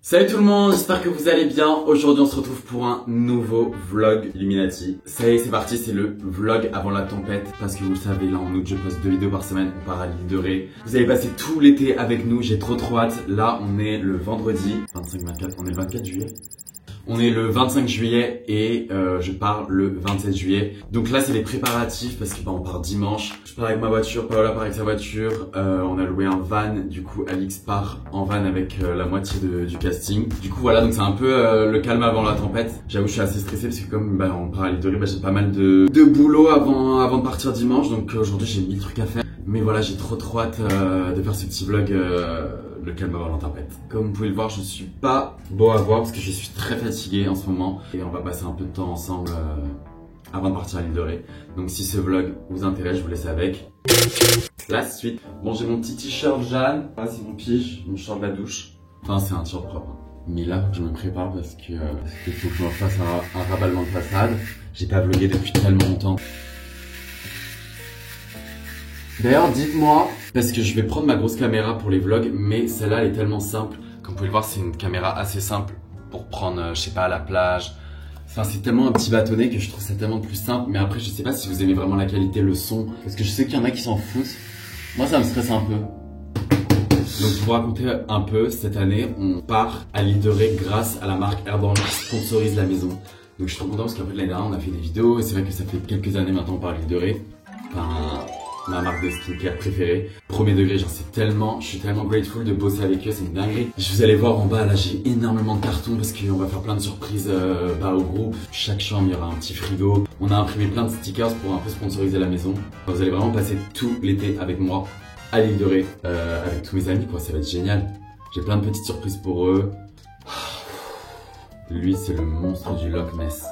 Salut tout le monde, j'espère que vous allez bien. Aujourd'hui on se retrouve pour un nouveau vlog Illuminati. Ça y est, c'est parti, c'est le vlog avant la tempête. Parce que vous le savez, là en août je poste 2 vidéos par semaine, on part à l'île de Ré. Vous allez passer tout l'été avec nous, j'ai trop hâte. Là on est le vendredi 25-24, on est le 24 juillet. On est le 25 juillet et je pars le 27 juillet. Donc là c'est les préparatifs parce que on part dimanche. Je pars avec ma voiture, Paola part avec sa voiture. On a loué un van, du coup Alix part en van avec la moitié du casting. Du coup voilà, donc c'est un peu le calme avant la tempête. J'avoue je suis assez stressé parce que comme on part à l'île de Ré, j'ai pas mal de boulot avant de partir dimanche. Donc aujourd'hui j'ai 1000 trucs à faire. Mais voilà, j'ai trop hâte de faire ce petit vlog le calme avant la tempête. Comme vous pouvez le voir, je suis pas beau à voir parce que je suis très fatigué en ce moment. Et on va passer un peu de temps ensemble avant de partir à l'île de Ré. Donc si ce vlog vous intéresse, je vous laisse avec la suite. Bon, j'ai mon petit t-shirt Jeanne. Là, c'est mon pige, mon short de la douche. Enfin, c'est un t-shirt propre. Mais là, je me prépare parce que faut que je me fasse un raballement de façade. J'ai pas vlogué depuis tellement longtemps. D'ailleurs, dites-moi, parce que je vais prendre ma grosse caméra pour les vlogs, mais celle-là, elle est tellement simple. Comme vous pouvez le voir, c'est une caméra assez simple pour prendre, je sais pas, à la plage. Enfin, c'est tellement un petit bâtonnet que je trouve ça tellement plus simple. Mais après, je sais pas si vous aimez vraiment la qualité, le son. Parce que je sais qu'il y en a qui s'en foutent. Moi, ça me stresse un peu. Donc, pour vous raconter un peu, cette année, on part à l'île de Ré grâce à la marque Airborne qui sponsorise la maison. Donc, je suis trop content parce qu'en fait, l'année dernière, on a fait des vidéos. Et c'est vrai que ça fait quelques années maintenant qu'on part à l'île de Ré. Enfin, ma marque de skincare préférée. Premier degré, je suis tellement grateful de bosser avec eux, c'est une dinguerie. Vous allez voir en bas, là j'ai énormément de cartons parce qu'on va faire plein de surprises au groupe. Chaque chambre, il y aura un petit frigo. On a imprimé plein de stickers pour un peu sponsoriser la maison. Vous allez vraiment passer tout l'été avec moi à l'île de Ré, avec tous mes amis, quoi. Ça va être génial. J'ai plein de petites surprises pour eux. Lui, c'est le monstre du Loch Ness.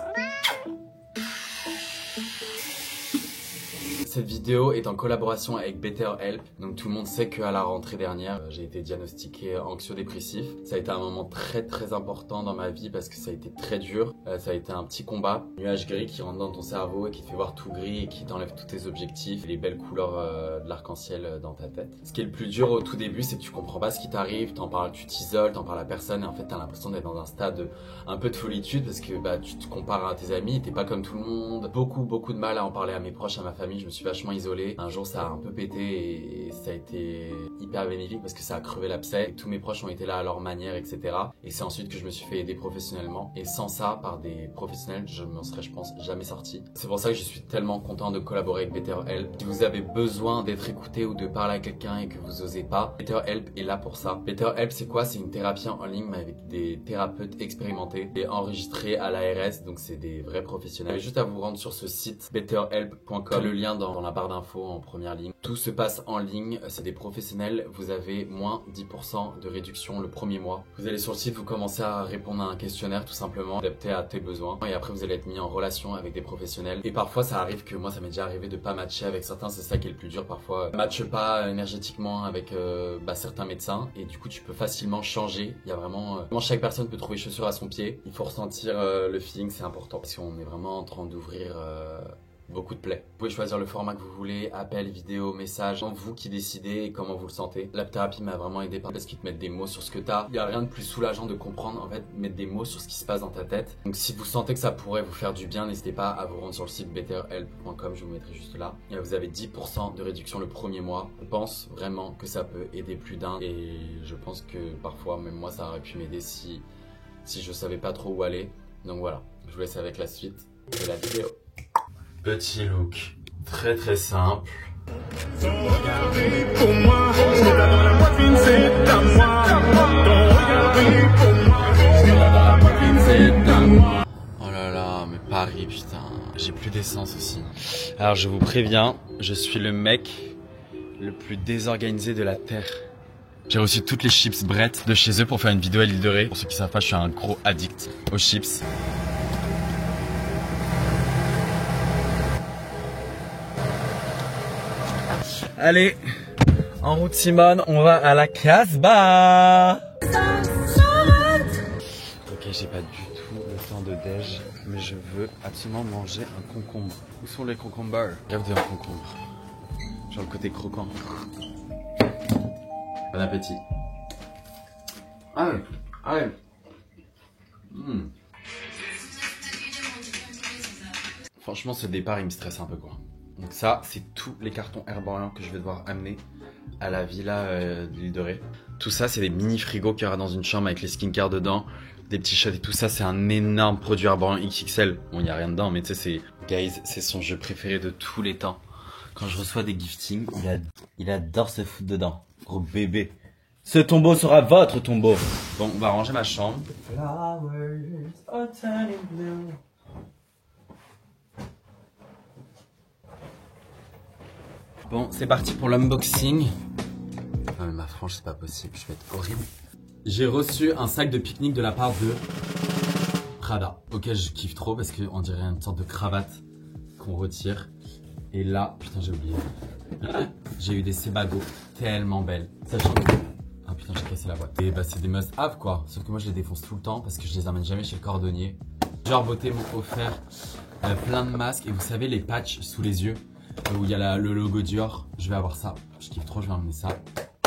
Cette vidéo est en collaboration avec BetterHelp. Donc tout le monde sait qu'à la rentrée dernière, j'ai été diagnostiqué anxio-dépressif. Ça a été un moment très important dans ma vie parce que ça a été très dur. Ça a été un petit combat. Nuage gris qui rentre dans ton cerveau et qui te fait voir tout gris et qui t'enlève tous tes objectifs et les belles couleurs de l'arc-en-ciel dans ta tête. Ce qui est le plus dur au tout début, c'est que tu comprends pas ce qui t'arrive, t'en parles, tu t'isoles, t'en parles à personne et en fait t'as l'impression d'être dans un stade un peu de solitude parce que tu te compares à tes amis, t'es pas comme tout le monde. Beaucoup de mal à en parler à mes proches, à ma famille. Je me suis vachement isolé. Un jour ça a un peu pété et ça a été hyper bénéfique parce que ça a crevé l'abcès. Tous mes proches ont été là à leur manière, etc. Et c'est ensuite que je me suis fait aider professionnellement. Et sans ça, par des professionnels, je m'en serais, je pense, jamais sorti. C'est pour ça que je suis tellement content de collaborer avec BetterHelp. Si vous avez besoin d'être écouté ou de parler à quelqu'un et que vous osez pas, BetterHelp est là pour ça. BetterHelp, c'est quoi? C'est une thérapie en ligne mais avec des thérapeutes expérimentés et enregistrés à l'ARS. Donc c'est des vrais professionnels. Vous avez juste à vous rendre sur ce site betterhelp.com. Le lien dans la barre d'infos en première ligne. Tout se passe en ligne, c'est des professionnels, vous avez moins 10% de réduction le premier mois. Vous allez sur le site, vous commencez à répondre à un questionnaire tout simplement, adapté à tes besoins. Et après vous allez être mis en relation avec des professionnels. Et parfois ça arrive que moi ça m'est déjà arrivé de pas matcher avec certains, c'est ça qui est le plus dur parfois. Matche pas énergétiquement avec certains médecins et du coup tu peux facilement changer. Il y a vraiment chaque personne peut trouver chaussure à son pied. Il faut ressentir le feeling, c'est important parce qu'on est vraiment en train d'ouvrir beaucoup de plaies. Vous pouvez choisir le format que vous voulez, appel, vidéo, message, vous qui décidez et comment vous le sentez. La thérapie m'a vraiment aidé parce qu'ils te mettent des mots sur ce que t'as. Il n'y a rien de plus soulageant de comprendre, en fait, mettre des mots sur ce qui se passe dans ta tête. Donc si vous sentez que ça pourrait vous faire du bien, n'hésitez pas à vous rendre sur le site betterhelp.com, je vous mettrai juste là. Et vous avez 10% de réduction le premier mois. Je pense vraiment que ça peut aider plus d'un et je pense que parfois, même moi, ça aurait pu m'aider si je savais pas trop où aller. Donc voilà, je vous laisse avec la suite de la vidéo. Petit look très simple. Oh là là, mais Paris, putain, j'ai plus d'essence aussi. Alors je vous préviens, je suis le mec le plus désorganisé de la Terre. J'ai reçu toutes les chips Brett de chez eux pour faire une vidéo à l'île de Ré. Pour ceux qui savent pas, je suis un gros addict aux chips. Allez, en route Simone, on va à la Casbah. Ok, j'ai pas du tout le temps de déj, mais je veux absolument manger un concombre. Où sont les concombres? Regardez un concombre. Genre le côté croquant. Bon appétit. Ah ouais. Ah ouais. Franchement, ce départ, il me stresse un peu, quoi. Donc ça, c'est tous les cartons Herborian que je vais devoir amener à la villa de l'île de Ré. Tout ça, c'est des mini frigos qu'il y aura dans une chambre avec les skincare dedans, des petits shots et tout ça. C'est un énorme produit Herborian XXL. Bon, il n'y a rien dedans, mais tu sais, c'est... Guys, c'est son jeu préféré de tous les temps. Quand je reçois des giftings, il adore se foutre dedans. Gros bébé. Ce tombeau sera votre tombeau. Bon, on va ranger ma chambre. Bon, c'est parti pour l'unboxing. Ah mais ma frange, c'est pas possible, je vais être horrible. J'ai reçu un sac de pique-nique de la part de Prada. Ok, je kiffe trop parce qu'on dirait une sorte de cravate qu'on retire. Et là, putain, j'ai oublié. J'ai eu des Sebago tellement belles. Sachant que... Ah putain, j'ai cassé la boîte. Et bah, c'est des must-have quoi. Sauf que moi, je les défonce tout le temps parce que je les amène jamais chez le cordonnier. Genre Beauté m'ont offert plein de masques. Et vous savez, les patchs sous les yeux où il y a le logo Dior. Je vais avoir ça. Je kiffe trop, je vais emmener ça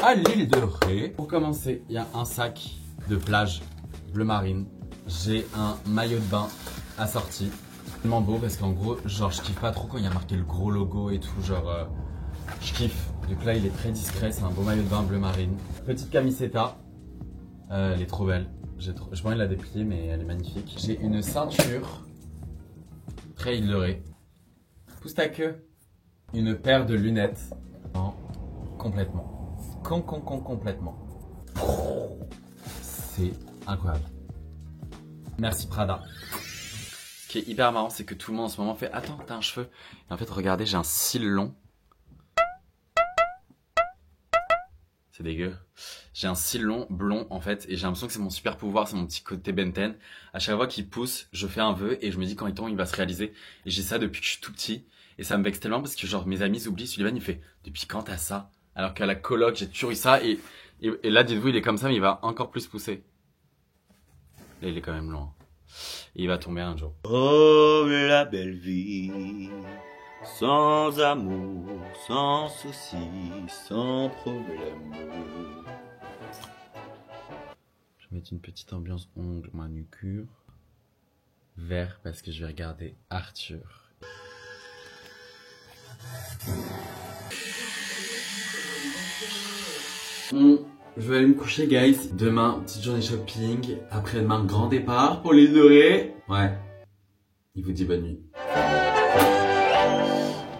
à l'île de Ré. Pour commencer, il y a un sac de plage bleu marine. J'ai un maillot de bain assorti. Tellement beau parce qu'en gros, genre, je kiffe pas trop quand il y a marqué le gros logo et tout. Genre, je kiffe. Donc là, il est très discret. C'est un beau maillot de bain bleu marine. Petite camiseta. Elle est trop belle. J'ai pas envie de la déplier, mais elle est magnifique. J'ai une ceinture. Très île de Ré. Pousse ta queue. Une paire de lunettes. Non, complètement. Complètement. C'est incroyable. Merci Prada. Ce qui est hyper marrant, c'est que tout le monde en ce moment fait « Attends, t'as un cheveu ?» Et en fait, regardez, j'ai un cil long. C'est dégueu. J'ai un cil long, blond, en fait, et j'ai l'impression que c'est mon super pouvoir, c'est mon petit côté Benten. À chaque fois qu'il pousse, je fais un vœu, et je me dis quand il tombe, il va se réaliser. Et j'ai ça depuis que je suis tout petit. Et ça me vexe tellement parce que genre mes amis oublient, Sullivan il fait « Depuis quand t'as ça ?» Alors qu'à la coloc, j'ai toujours eu ça, et là, dites-vous, il est comme ça, mais il va encore plus pousser. Là, il est quand même long. Et il va tomber un jour. Oh, la belle vie, sans amour, sans soucis, sans problème. Je vais mettre une petite ambiance ongle, manucure. Vert, parce que je vais regarder Arthur. Je vais aller me coucher, guys. Demain, petite journée shopping. Après-demain, grand départ pour l'île de Ré. Ouais. Il vous dit bonne nuit.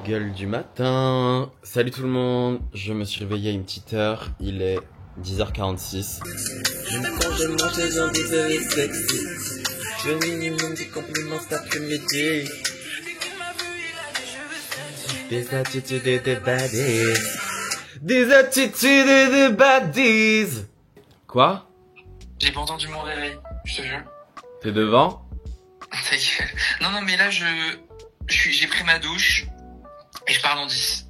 Gueule du matin. Salut tout le monde. Je me suis réveillé à une petite heure. Il est 10h46. Je me congèle mon chaise en désolé sexy. Je veux minimum des compliments cet après-midi. Des attitudes et des baddies. Des attitudes et des baddies. Quoi? J'ai pas entendu mon réveil, je te jure. T'es devant? Ta gueule. Non, mais là, j'ai pris ma douche et je pars dans 10.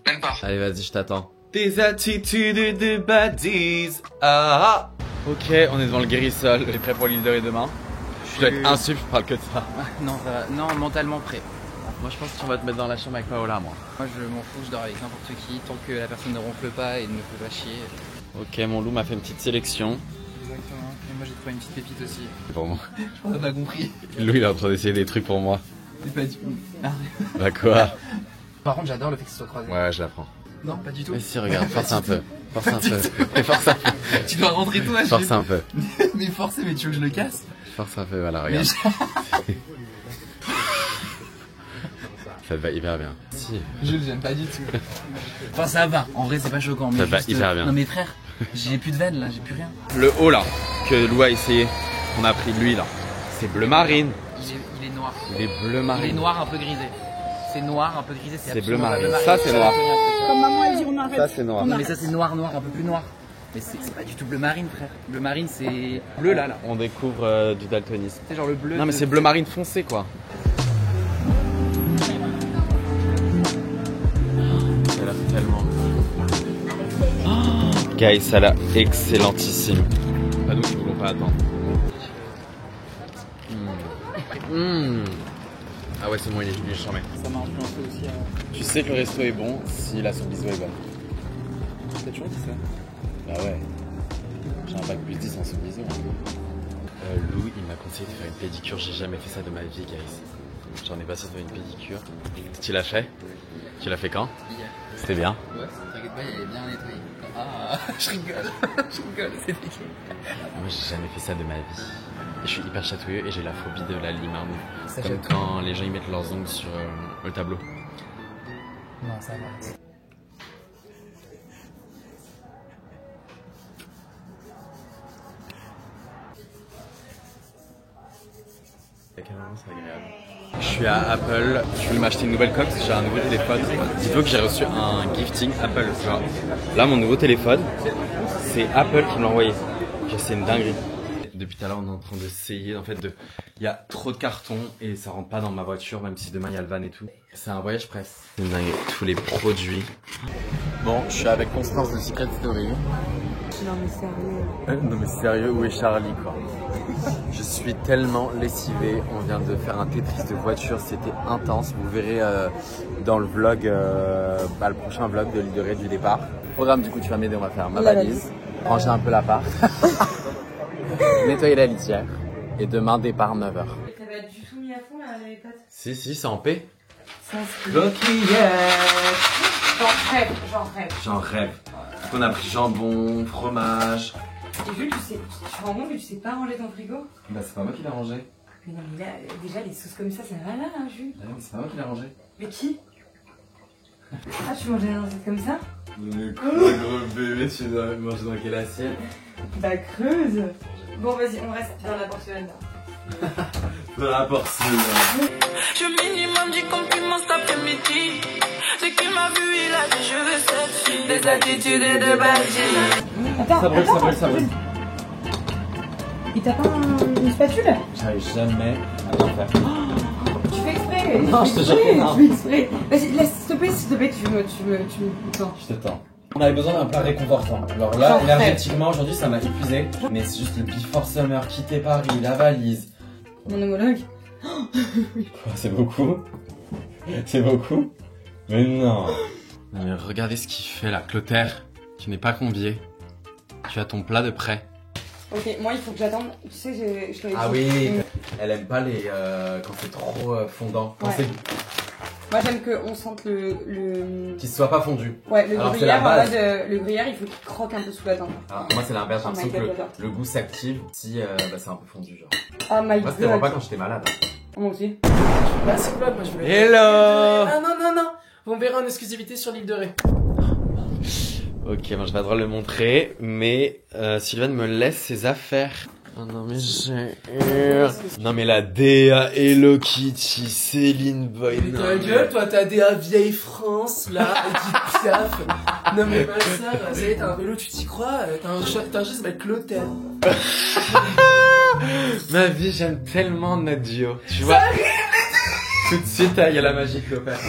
Même pas. Allez, vas-y, je t'attends. Des attitudes et des baddies. Ah. Ok, on est devant le guérissol. T'es prêt pour l'île de Ré demain? Je dois être insup, je parle que de ça. Non, ça va. Non, mentalement prêt. Moi, je pense qu'on va te mettre dans la chambre avec Paola, moi. Moi, je m'en fous, je dors avec n'importe qui, tant que la personne ne ronfle pas et ne me fait pas chier. Ok, mon loup m'a fait une petite sélection. Exactement. Et moi, j'ai trouvé une petite pépite aussi. C'est pour moi. Je pense qu'on a compris. Loup, il est en train d'essayer des trucs pour moi. C'est pas du tout. Bah quoi? Par contre, j'adore le fait que ce soit croisé. Ouais, je la prends. Non, pas du tout. Mais si, regarde, force un peu. Force un peu. Force un peu. Tu dois rentrer toi, Force un peu. Mais forcez, mais tu veux que je le casse? Force un peu, voilà, regarde. Ça te va hyper bien. Si. Je le j'aime pas du tout. Enfin, ça va. En vrai, c'est pas choquant. Mais Ça va juste, hyper bien. Non, mais frère, j'ai plus de veine là, j'ai plus rien. Le haut là, que Lou a essayé, qu'on a pris de lui là, c'est bleu marine. Il est noir. Il est bleu marine. Il est noir un peu grisé. C'est noir un peu grisé. C'est bleu absolument marine. Ça, c'est noir. Comme maman elle dit on arrête. Ça, c'est noir. Non, mais ça, c'est noir, un peu plus noir. Mais c'est pas du tout bleu marine, frère. Bleu marine, c'est bleu là. On découvre du daltonisme. C'est genre le bleu. Non, mais c'est bleu marine foncé quoi. Ça a l'air tellement. Oh, guys, ça a l'air excellentissime. Pas nous qui voulons pas attendre. Ah ouais, c'est bon, il est charmé. Ça m'a influencé aussi. Tu sais que le resto est bon si la sauce bisou est bonne. T'as toujours dit ça? Bah ouais. J'ai un bac plus 10 en sous-vision. Lou, il m'a conseillé de faire une pédicure. J'ai jamais fait ça de ma vie, guys. J'en ai passé de faire une pédicure. Tu l'as fait? Tu l'as fait quand? Hier. C'était bien? Ouais, t'inquiète pas, il est bien nettoyé. Ah, je rigole, c'est dégueu. Moi, j'ai jamais fait ça de ma vie. Et je suis hyper chatouilleux et j'ai la phobie de la lime. Ça Comme jette. quand les gens ils mettent leurs ongles sur le tableau. Non, ça va. À quel moment c'est agréable. Je suis à Apple, je voulais m'acheter une nouvelle coque parce que j'ai un nouveau téléphone. Dites-vous que j'ai reçu un gifting Apple. Genre, là, mon nouveau téléphone, c'est Apple qui me l'a envoyé. C'est une dinguerie. Depuis tout à l'heure, on est en train d'essayer. En fait, il y a trop de cartons et ça rentre pas dans ma voiture, même si demain il y a le van et tout. C'est un voyage presse. C'est une dinguerie. Tous les produits. Bon, je suis avec Constance de Secret Story. Non mais sérieux. Non mais sérieux, où est Charlie quoi? Je suis tellement lessivé, on vient de faire un Tetris de voiture, c'était intense. Vous verrez dans le vlog, le prochain vlog de l'île de Ré du départ. Programme, du coup tu vas m'aider, on va faire ma valise, ranger un peu l'appart, nettoyer la litière et demain départ 9h. T'as pas du tout mis à fond là les pâtes? Si, c'est en paix. Ça c'est... J'en rêve. On a pris jambon, fromage. Et Jules, tu te rends compte que tu sais pas ranger ton frigo? Bah c'est pas moi qui l'ai rangé. Mais non mais là, déjà les sauces comme ça va là, hein, Jules. Ah non, mais c'est pas moi qui l'ai rangé. Mais qui? Ah, tu mangeais dans comme ça? Mais quoi, gros bébé, tu dois manger dans quelle assiette? Bah creuse. Bon vas-y, on reste dans la porcelaine là. Dans la porcelaine. Je minimum du compliment cet après-midi. Celui qui m'a vu, il a dit je veux cette fille. Des attitudes et de bâtiments. Attends, Ça brûle. Et t'as pas une spatule? J'arrive jamais à bien faire. Tu fais exprès? Non, je te jure que non. Tu fais exprès. Vas-y, laisse, s'il te plaît, tu me... Attends. Je te tends. On avait besoin d'un plat réconfortant. Alors là, Genre énergétiquement, aujourd'hui, ça m'a épuisé. Mais c'est juste le Before Summer, quitter Paris, la valise. Mon homologue? Quoi, c'est beaucoup? C'est beaucoup? Mais non. Non mais regardez ce qu'il fait là, Clotaire. Tu n'es pas convié. Tu as ton plat de prêt. Ok, moi il faut que j'attende. Tu sais, je t'avais dit. Ah oui, elle aime pas les quand c'est trop fondant. Quand Ouais. c'est Moi j'aime qu'on sente le... qu'il soit pas fondu. Ouais, le Alors, c'est gruyère, la en base. mode, le gruyère il faut qu'il croque un peu sous la dent. Ah, moi c'est l'inverse, j'ai Oh my l'impression que God, j'adore. le goût s'active si c'est un peu fondu genre. Oh my Moi c'était vraiment god. pas quand j'étais malade. Moi aussi. Bah c'est quoi, moi je voulais... Hello. Ah non, on verra en exclusivité sur l'île de Ré. Ok, bon je vais pas devoir le montrer, mais Sylvain me laisse ses affaires. Oh non mais j'ai... Non mais la DA, Hello Kitty, Céline Boy, Mais non, ta gueule, toi t'as des vieille France là, Edith Piaf. Non mais ma soeur, ça y est, t'as un vélo, tu t'y crois, t'as un chat, ça va être Clotaire. Ma vie, j'aime tellement notre duo. Tu vois, tout de suite, il y a la magie de l'opéra.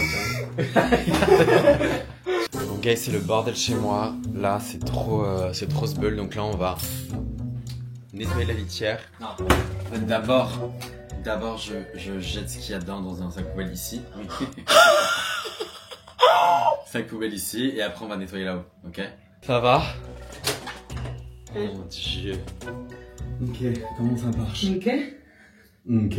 Bon, guys, c'est le bordel chez moi. Là, c'est trop ce bulle. Donc là, on va nettoyer la litière. Non. En fait, d'abord, je jette ce qu'il y a dedans dans un sac poubelle ici. Sac poubelle ici. Et après, on va nettoyer là-haut. Ok? Ça va? Oh mon dieu. Ok, comment ça marche? Ok. Ok.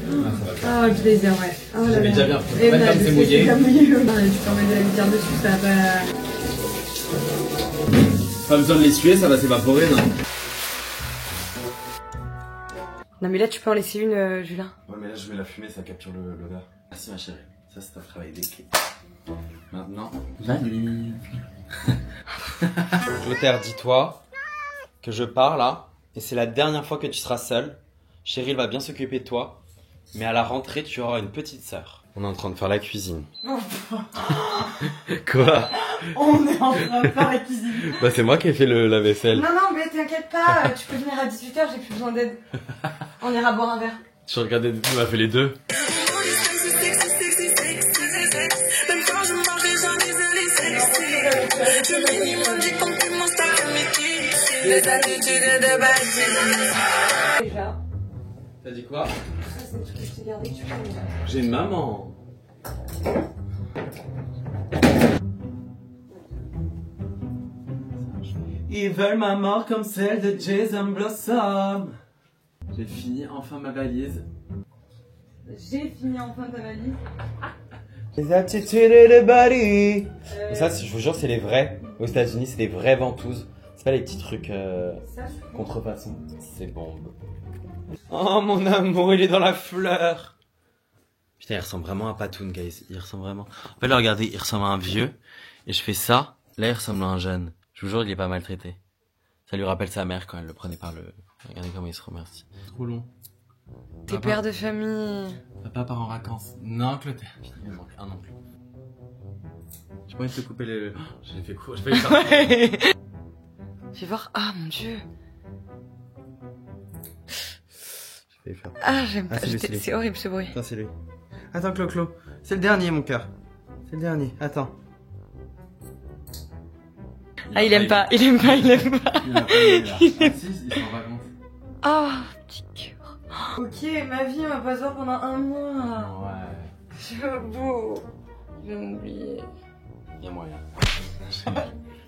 Oh le plaisir, ouais. Oh là J'avais là. déjà bien fait. Et Même voilà, comme c'est tu mouillé. peux mouiller. Tu peux mettre de la litière dessus, ça va pas... Pas besoin de l'essuyer, ça va s'évaporer, non? Non mais là tu peux en laisser une, Julien. Ouais, mais là, je mets la fumée, ça capture l'odeur. Merci, ma chérie. Ça, c'est un travail d'équipe. Maintenant, valise. Clotaire, dis-toi que je pars là, et c'est la dernière fois que tu seras seule. Cheryl va bien s'occuper de toi, mais à la rentrée, tu auras une petite sœur. On est en train de faire la cuisine. Quoi? On est en train de faire la cuisine. Bah, c'est moi qui ai fait la vaisselle. Non, mais t'inquiète pas, tu peux venir à 18h, j'ai plus besoin d'aide. On ira boire un verre. Tu regardais, tu m'as fait les deux. Même quand je mange, j'en ai sexy. Le minimum du compliment cet après-midi. Des attitudes et de bâtiments. Déjà. T'as dit quoi? Ça, c'est le truc que je t'ai gardé que tu peux. J'ai une maman. Ils veulent ma mort comme celle de Jason Blossom. J'ai fini enfin ma valise. J'ai fini enfin ta valise. Les attitudes et le body. Ça, je vous jure, c'est les vrais. Aux États-Unis, c'est des vraies ventouses. C'est pas les petits trucs contrefaçon. C'est bombe. Oh mon amour, il est dans la fleur. Putain, il ressemble vraiment à Patoun, guys. Il ressemble vraiment. En fait, là, regardez, il ressemble à un vieux. Et je fais ça. Là, il ressemble à un jeune. Je vous jure, il est pas maltraité. Ça lui rappelle sa mère quand elle le prenait par le... Regardez comment il se remercie. Trop long. T'es père de famille. Papa part en vacances. Non, Clotaire. Il me manque un oncle. J'ai pas envie de te couper les... Oh, j'ai fait court, j'ai failli faire... Je vais voir. Ah mon dieu. J'ai failli faire. Ah, j'aime pas. c'est lui, c'est lui. C'est horrible ce bruit. Attends, c'est lui. Attends, Clo-Clo. C'est le dernier, mon cœur. C'est le dernier. Attends. Ah, il aime pas, il aime pas, il aime pas. Il a pas aimé, là. Ah si, ils sont en vacances. Ah, petit cœur. Ok, ma vie, on va pas se voir pendant un mois. Ouais. C'est beau. Je vais m'oublier. Il y a moyen.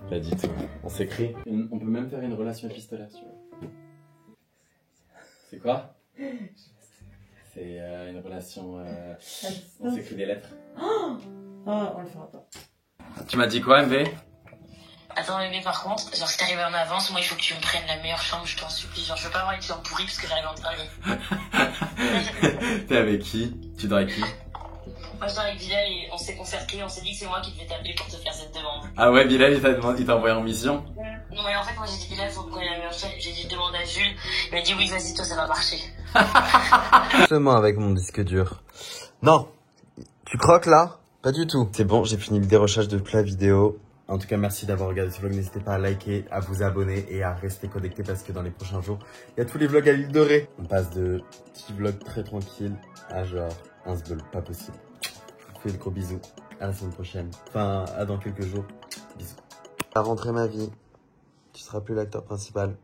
Pas du tout. On s'écrit. On peut même faire une relation épistolaire, si tu veux. C'est quoi? C'est une relation... on s'écrit des lettres. Ah, on le fera pas. Tu m'as dit quoi, MV? Attends, mais par contre, genre si t'arrives en avance, moi il faut que tu me prennes la meilleure chambre, je t'en supplie. Genre je veux pas avoir une chambre pourrie parce que j'arrive en dernier. T'es avec qui? Tu dors avec qui? Moi je dors avec Bilal et on s'est concerté, on s'est dit que c'est moi qui devais t'appeler pour te faire cette demande. Ah ouais, Bilal, il t'a envoyé en mission? Non mais en fait moi j'ai dit Bilal faut me prendre la meilleure chambre, j'ai dit demande à Jules, il m'a dit oui vas-y toi ça va marcher. Seulement avec mon disque dur. Non. Tu croques là? Pas du tout. C'est bon, j'ai fini le dérochage de plein vidéo. En tout cas, merci d'avoir regardé ce vlog. N'hésitez pas à liker, à vous abonner et à rester connecté parce que dans les prochains jours, il y a tous les vlogs à l'île de Ré. On passe de petits vlogs très tranquilles à genre un sbeul, pas possible. Je vous fais de gros bisous. À la semaine prochaine. Enfin, à dans quelques jours. Bisous. À rentrer ma vie. Tu seras plus l'acteur principal.